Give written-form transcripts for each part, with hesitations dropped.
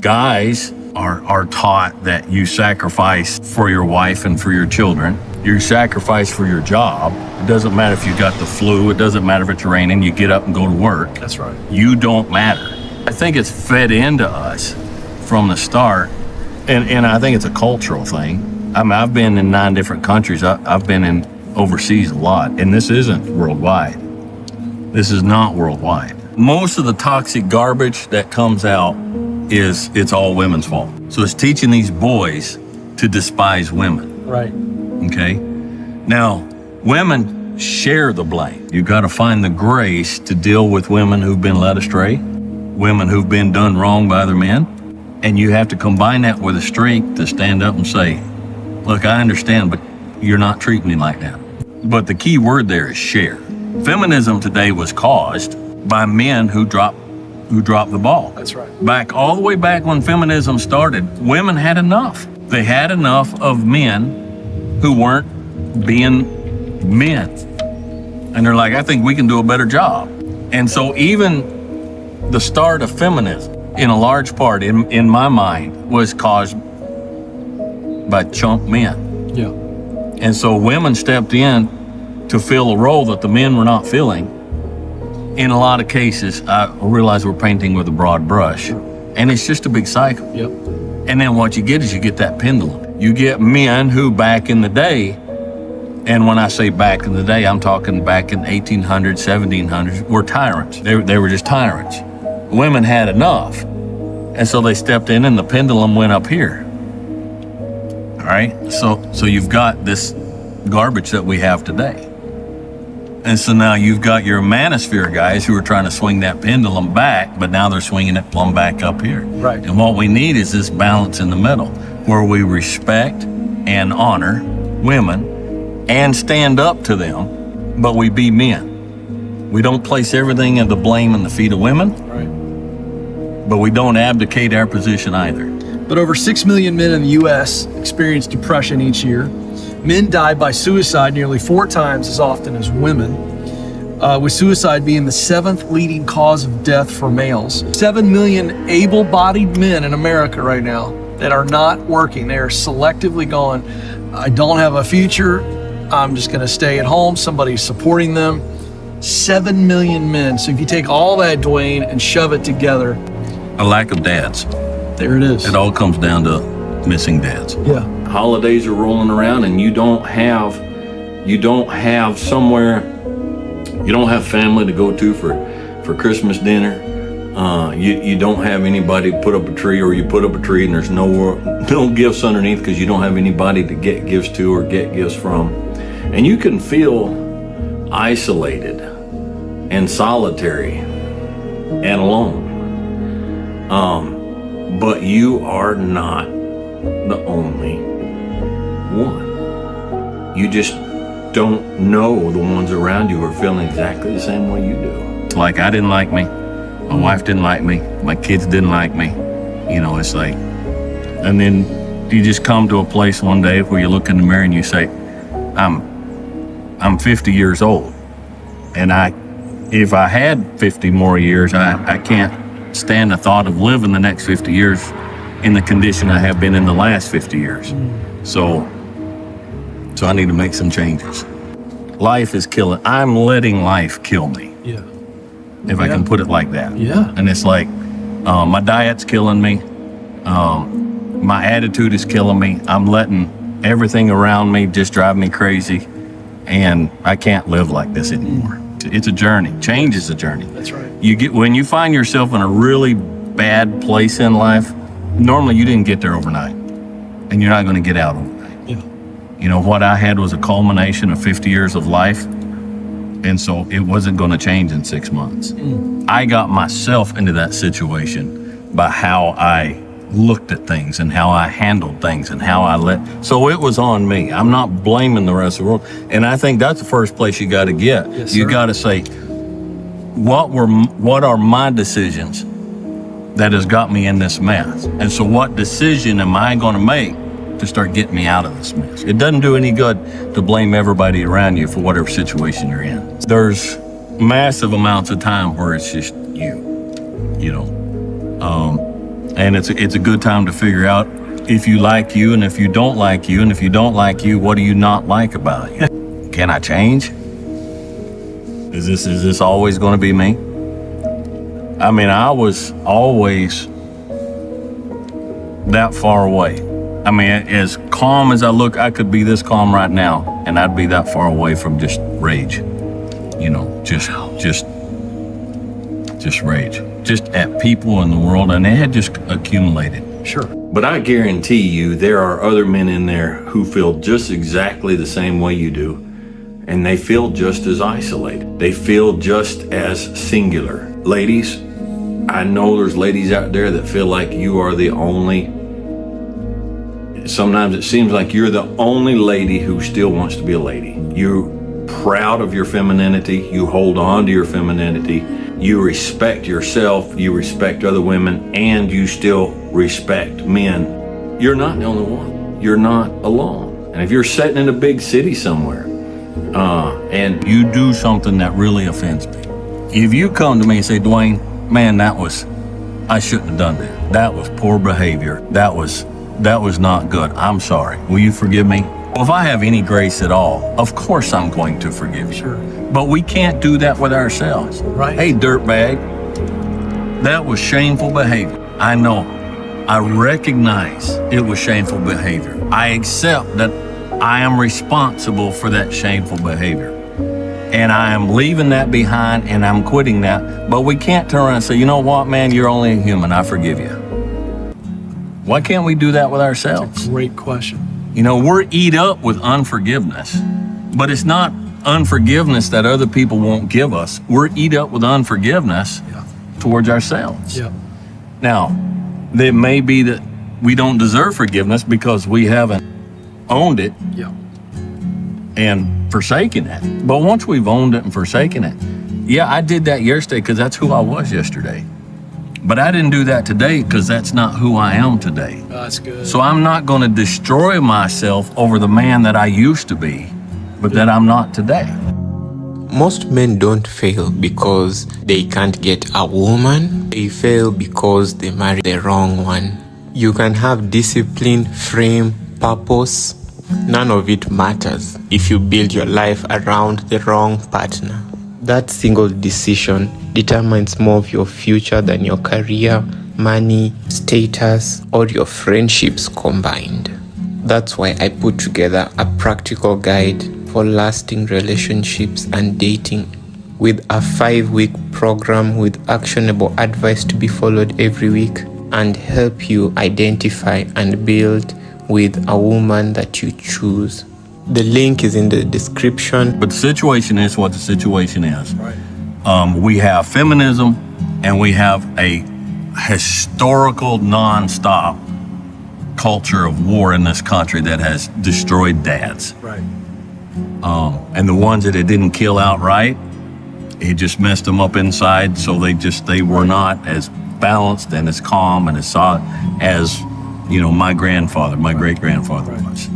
Guys are taught that you sacrifice for your wife and for your children. You sacrifice for your job. It doesn't matter if you got the flu. It doesn't matter if it's raining. You get up and go to work. That's right. You don't matter. I think it's fed into us from the start, and I think it's a cultural thing. I mean, I've been in 9 different countries. I've been in overseas a lot, and this isn't worldwide. This is not worldwide. Most of the toxic garbage that comes out it's all women's fault. So it's teaching these boys to despise women. Right. Okay? Now, women share the blame. You got to find the grace to deal with women who've been led astray, women who've been done wrong by other men, and you have to combine that with the strength to stand up and say, look, I understand, but you're not treating me like that. But the key word there is share. Feminism today was caused by men who dropped the ball. That's right. All the way back when feminism started, women had enough. They had enough of men who weren't being men. And they're like, I think we can do a better job. And so even the start of feminism, in a large part, in my mind, was caused by chunk men. Yeah. And so women stepped in to fill a role that the men were not filling. In a lot of cases, I realize we're painting with a broad brush, and it's just a big cycle. Yep. And then what you get is you get that pendulum. You get men who back in the day, and when I say back in the day, I'm talking back in 1800s, 1700s, were tyrants. They were just tyrants. Women had enough, and so they stepped in and the pendulum went up here. All right? So you've got this garbage that we have today. And so now you've got your manosphere guys who are trying to swing that pendulum back, but now they're swinging it plumb back up here. Right. And what we need is this balance in the middle where we respect and honor women and stand up to them, but we be men. We don't place everything of the blame in the feet of women, Right. but we don't abdicate our position either. But over 6 million men in the U.S. experience depression each year. Men die by suicide nearly 4 times as often as women, with suicide being the 7th leading cause of death for males. 7 million able-bodied men in America right now that are not working. They are selectively going, I don't have a future, I'm just gonna stay at home, somebody's supporting them. 7 million men. So if you take all that, Dwayne, and shove it together. A lack of dads. There it is. It all comes down to missing dads. Yeah. Holidays are rolling around and you don't have somewhere, you don't have family to go to for Christmas dinner. You don't have anybody to put up a tree, or you put up a tree and there's no gifts underneath because you don't have anybody to get gifts to or get gifts from. And you can feel isolated and solitary and alone. But you are not the only one. You just don't know the ones around you are feeling exactly the same way you do. Like, I didn't like me, my wife didn't like me, my kids didn't like me. You know, it's like, and then you just come to a place one day where you look in the mirror and you say, I'm 50 years old, and if I had 50 more years, I can't stand the thought of living the next 50 years in the condition I have been in the last 50 years. So I need to make some changes. Life is killing. I'm letting life kill me. Yeah. If I can put it like that. Yeah. And it's like, my diet's killing me. My attitude is killing me. I'm letting everything around me just drive me crazy. And I can't live like this anymore. It's a journey. Change is a journey. That's right. When you find yourself in a really bad place in life, normally you didn't get there overnight, and you're not going to get out overnight. Yeah. You know, what I had was a culmination of 50 years of life, and so it wasn't going to change in 6 months. I got myself into that situation by how I looked at things and how I handled things and how so it was on me. I'm not blaming the rest of the world. And I think that's the first place you got to get. Yes, you sir. got to say, what are my decisions that has got me in this mess? And so what decision am I going to make to start getting me out of this mess? It doesn't do any good to blame everybody around you for whatever situation you're in. There's massive amounts of time where it's just you know. And it's a good time to figure out if you like you and if you don't like you, and if you don't like you, what do you not like about you? Can I change? Is this always going to be me? I mean, I was always that far away. I mean, as calm as I look, I could be this calm right now, and I'd be that far away from just rage. You know, just rage. Just at people in the world, and it had just accumulated. Sure. But I guarantee you there are other men in there who feel just exactly the same way you do, and they feel just as isolated. They feel just as singular. Ladies, I know there's ladies out there that feel like you are the only. Sometimes it seems like you're the only lady who still wants to be a lady. You're proud of your femininity. You hold on to your femininity. You respect yourself. You respect other women, and you still respect men. You're not the only one. You're not alone. And if you're sitting in a big city somewhere, and you do something that really offends me, if you come to me and say, Dwayne, man, I shouldn't have done that. That was poor behavior. That was not good. I'm sorry. Will you forgive me? Well, if I have any grace at all, of course I'm going to forgive you. Sure. But we can't do that with ourselves. Right. Hey, dirtbag, that was shameful behavior. I know. I recognize it was shameful behavior. I accept that I am responsible for that shameful behavior. And I am leaving that behind, and I'm quitting that. But we can't turn around and say, you know what, man, you're only a human. I forgive you. Why can't we do that with ourselves? Great question. You know, we're eat up with unforgiveness, but it's not unforgiveness that other people won't give us. We're eat up with unforgiveness towards ourselves. Yeah. Now, it may be that we don't deserve forgiveness because we haven't owned it and forsaken it. But once we've owned it and forsaken it, yeah, I did that yesterday because that's who I was yesterday. But I didn't do that today because that's not who I am today. That's good. So I'm not going to destroy myself over the man that I used to be, but that I'm not today. Most men don't fail because they can't get a woman. They fail because they marry the wrong one. You can have discipline, frame, purpose. None of it matters if you build your life around the wrong partner. That single decision determines more of your future than your career, money, status, or your friendships combined. That's why I put together a practical guide for lasting relationships and dating with a 5-week program with actionable advice to be followed every week and help you identify and build with a woman that you choose. The link is in the description. But the situation is what the situation is. Right. We have feminism, and we have a historical, non-stop culture of war in this country that has destroyed dads. Right. And the ones that it didn't kill outright, it just messed them up inside, so they were not as balanced and as calm and as solid as, you know, my great-grandfather was.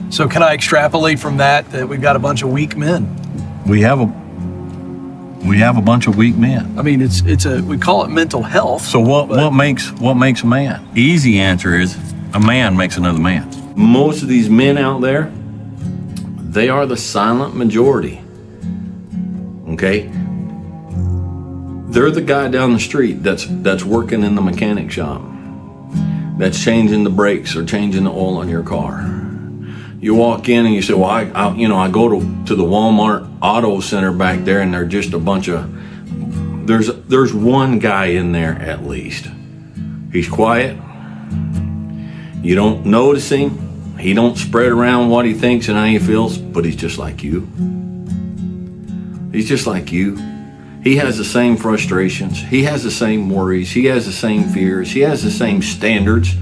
So can I extrapolate from that we've got a bunch of weak men? We have a bunch of weak men. I mean, we call it mental health. So what makes a man? Easy answer is a man makes another man. Most of these men out there, they are the silent majority. Okay? They're the guy down the street that's working in the mechanic shop, that's changing the brakes or changing the oil on your car. You walk in and you say, well, I go to the Walmart Auto Center back there, and they're just a bunch of, there's one guy in there at least. He's quiet. You don't notice him. He don't spread around what he thinks and how he feels, but he's just like you. He's just like you. He has the same frustrations. He has the same worries. He has the same fears. He has the same standards.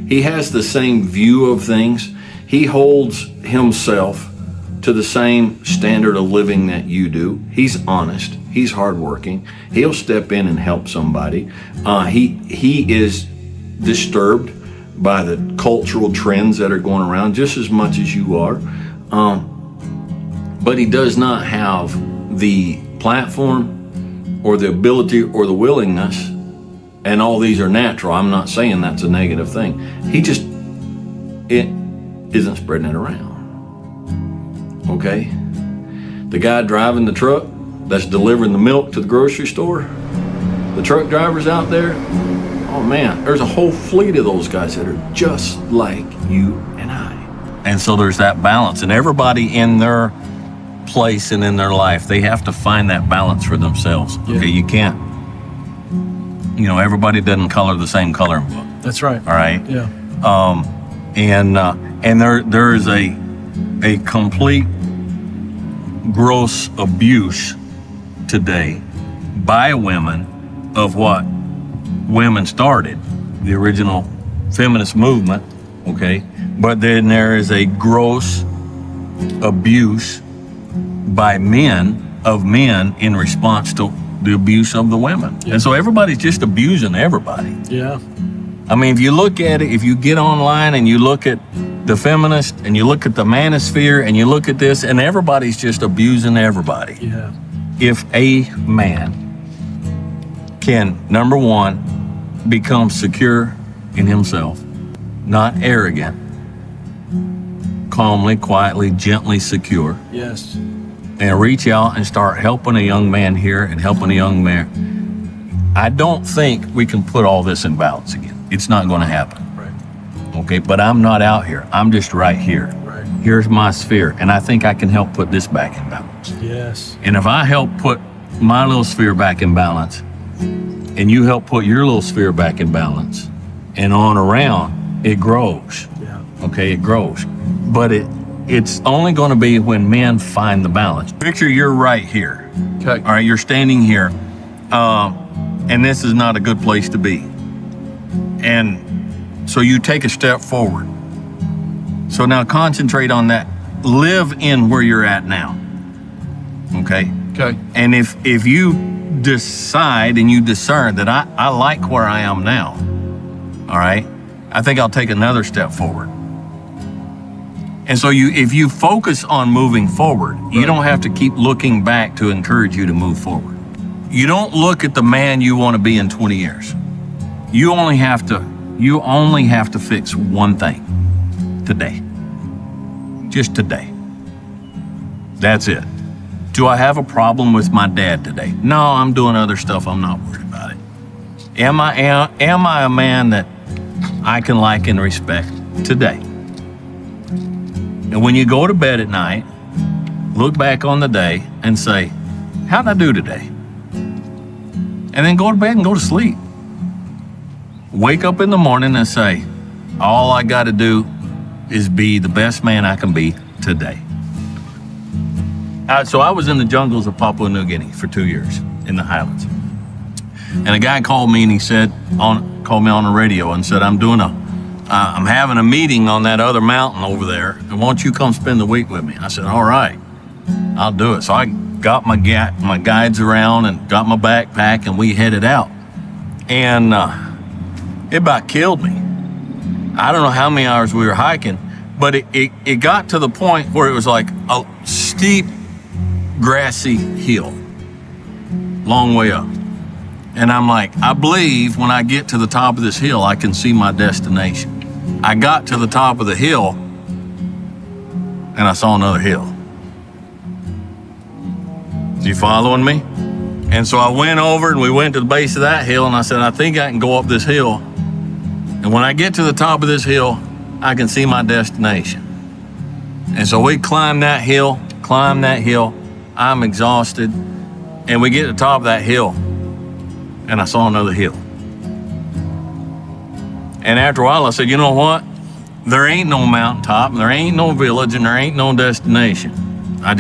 He has the same view of things. He holds himself to the same standard of living that you do. He's honest. He's hardworking. He'll step in and help somebody. He is disturbed by the cultural trends that are going around just as much as you are. But he does not have the platform or the ability or the willingness and all these are natural. I'm not saying that's a negative thing. It isn't spreading it around. Okay? The guy driving the truck that's delivering the milk to the grocery store, the truck drivers out there, oh man, there's a whole fleet of those guys that are just like you and I. And so there's that balance, and everybody in their place and in their life, they have to find that balance for themselves. Yeah. Okay, you can't, everybody doesn't color the same coloring book. That's right. All right. Yeah. And there is a complete gross abuse today by women of what women started, the original feminist movement, okay? But then there is a gross abuse by men in response to the abuse of the women. Yeah. And so everybody's just abusing everybody. Yeah. I mean, if you look at it, if you get online and you look at the feminist and you look at the manosphere and you look at this, and everybody's just abusing everybody. Yeah. If a man can, number one, become secure in himself, not arrogant, calmly, quietly, gently secure, Yes. and reach out and start helping a young man here and helping a young man, I don't think we can put all this in balance again. It's not going to happen. Right. Okay, but I'm not out here. I'm just right here. Right. Here's my sphere, and I think I can help put this back in balance. Yes. And if I help put my little sphere back in balance, and you help put your little sphere back in balance, and on around, it grows. Yeah. Okay, it grows. But it's only going to be when men find the balance. Picture you're right here. Okay. All right, you're standing here, and this is not a good place to be. And so you take a step forward. So now concentrate on that. Live in where you're at now. Okay? Okay. And if you decide and you discern that I like where I am now, all right, I think I'll take another step forward. And so if you focus on moving forward, you don't have to keep looking back to encourage you to move forward. You don't look at the man you want to be in 20 years. You only have to fix one thing today. Just today. That's it. Do I have a problem with my dad today? No, I'm doing other stuff. I'm not worried about it. Am I a man that I can like and respect today? And when you go to bed at night, look back on the day and say, how'd I do today? And then go to bed and go to sleep. Wake up in the morning and say, all I got to do is be the best man I can be today. So I was in the jungles of Papua New Guinea for 2 years in the highlands. And a guy called me and he said, called me on the radio and said, I'm having a meeting on that other mountain over there. And won't you come spend the week with me? I said, all right, I'll do it. So I got my guides around and got my backpack and we headed out. And it about killed me. I don't know how many hours we were hiking, but it got to the point where it was like a steep, grassy hill, long way up. And I'm like, I believe when I get to the top of this hill, I can see my destination. I got to the top of the hill and I saw another hill. You following me? And so I went over and we went to the base of that hill and I said, I think I can go up this hill. And when I get to the top of this hill, I can see my destination. And so we climbed that hill. I'm exhausted. And we get to the top of that hill and I saw another hill. And after a while I said, you know what? There ain't no mountaintop, there ain't no village, and there ain't no destination. I'm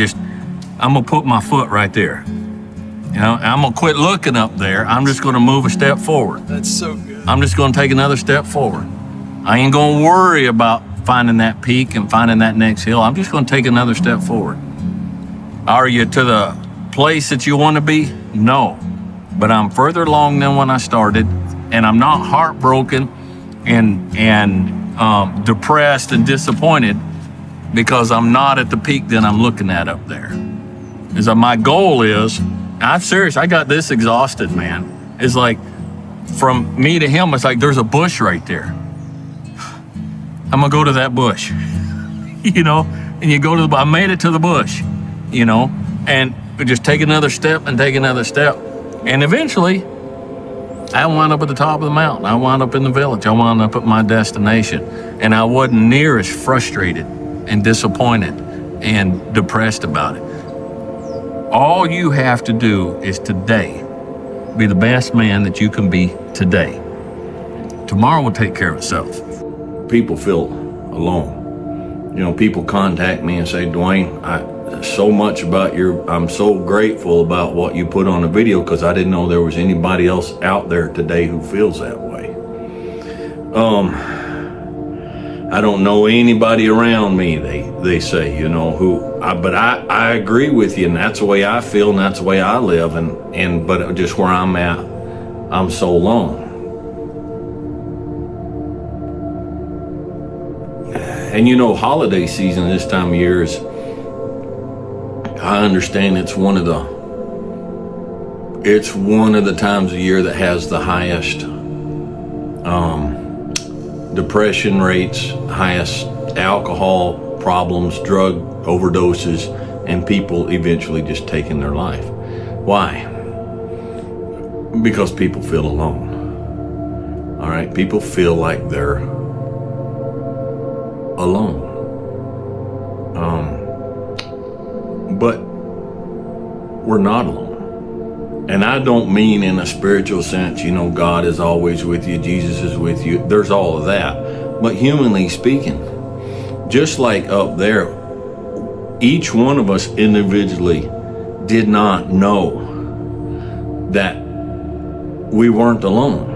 gonna put my foot right there. I'm gonna quit looking up there. I'm just gonna move a step forward. That's so good. I'm just gonna take another step forward. I ain't gonna worry about finding that peak and finding that next hill. I'm just gonna take another step forward. Are you to the place that you want to be? No. But I'm further along than when I started, and I'm not heartbroken and depressed and disappointed because I'm not at the peak that I'm looking at up there. My goal is, I'm serious, I got this exhausted, man. It's like, from me to him, it's like there's a bush right there. I'm gonna go to that bush, you know, and you go to I made it to the bush, you know, and just take another step and take another step. And eventually, I wound up at the top of the mountain. I wound up in the village. I wound up at my destination. And I wasn't near as frustrated and disappointed and depressed about it. All you have to do is today be the best man that you can be today. Tomorrow will take care of itself. People feel alone. You know, people contact me and say, Dwayne, I'm so grateful about what you put on the video because I didn't know there was anybody else out there today who feels that way. I don't know anybody around me, they say, you know, but I agree with you, and that's the way I feel, and that's the way I live, but just where I'm at, I'm so alone. And you know, holiday season this time of year is, I understand it's one of the times of year that has the highest depression rates, highest alcohol problems, drug overdoses, and people eventually just taking their life. Why? Because people feel alone. All right, people feel like they're alone. But we're not alone. And I don't mean in a spiritual sense, you know, God is always with you, Jesus is with you. There's all of that. But humanly speaking, just like up there, each one of us individually did not know that we weren't alone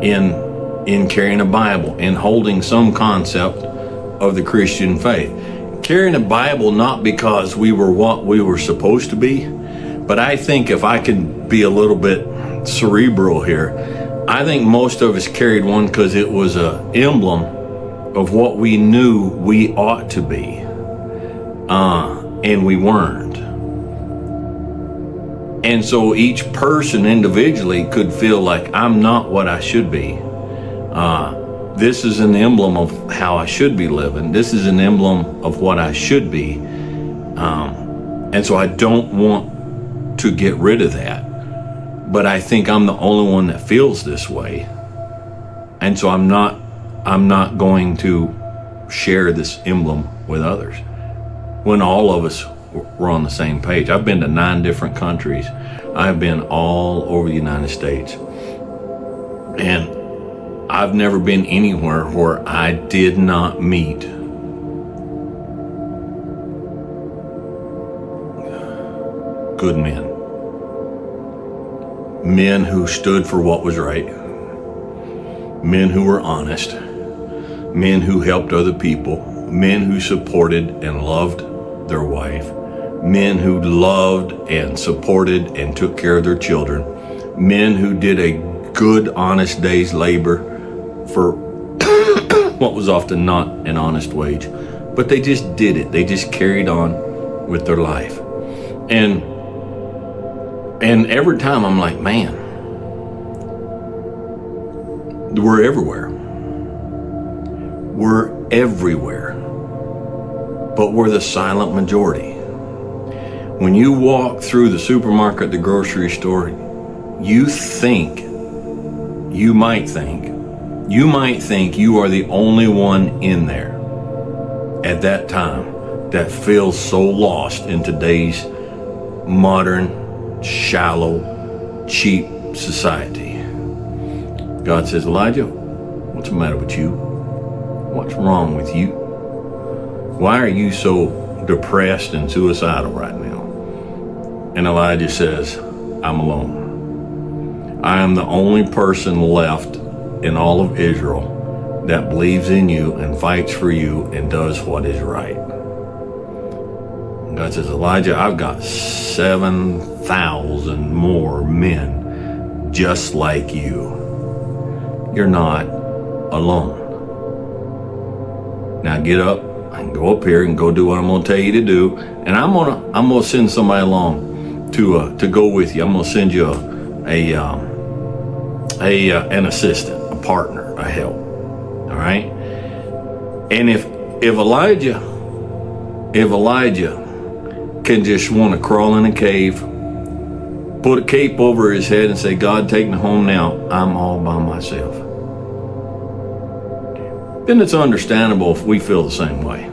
in carrying a Bible, in holding some concept of the Christian faith. Carrying a Bible not because we were what we were supposed to be, but I think if I can be a little bit cerebral here, I think most of us carried one because it was an emblem of what we knew we ought to be, and we weren't. And so each person individually could feel like, I'm not what I should be. This is an emblem of how I should be living. This is an emblem of what I should be. And so I don't want to get rid of that. But I think I'm the only one that feels this way. And so I'm not going to share this emblem with others when all of us were on the same page. I've been to 9 different countries. I've been all over the United States. And I've never been anywhere where I did not meet good men. Men who stood for what was right. Men who were honest. Men who helped other people. Men who supported and loved their wife. Men who loved and supported and took care of their children. Men who did a good, honest day's labor for what was often not an honest wage, but they just did it. They just carried on with their life. And every time I'm like, man, we're everywhere. We're everywhere, but we're the silent majority. When you walk through the supermarket, the grocery store, you might think you are the only one in there at that time that feels so lost in today's modern, shallow, cheap society. God says, Elijah, what's the matter with you? What's wrong with you? Why are you so depressed and suicidal right now? And Elijah says, I'm alone. I am the only person left in all of Israel that believes in you and fights for you and does what is right. And God says, Elijah, I've got 7,000 more men just like you. You're not alone. Now get up and go up here and go do what I'm going to tell you to do. And I'm gonna send somebody along to go with you. I'm going to send you an assistant, a partner, a help. All right. And if Elijah can just want to crawl in a cave, put a cape over his head and say, God, take me home now, I'm all by myself, then it's understandable if we feel the same way.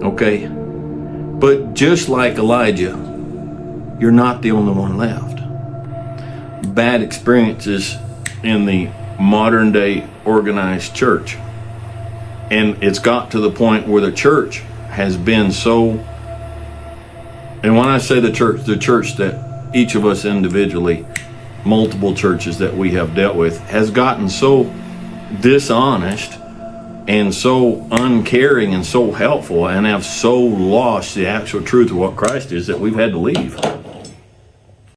Okay? But just like Elijah, you're not the only one left. Bad experiences in the modern day organized church. And it's got to the point where the church has been so, and when I say the church that each of us individually, multiple churches that we have dealt with, has gotten so dishonest and so uncaring and so helpful and have so lost the actual truth of what Christ is that we've had to leave.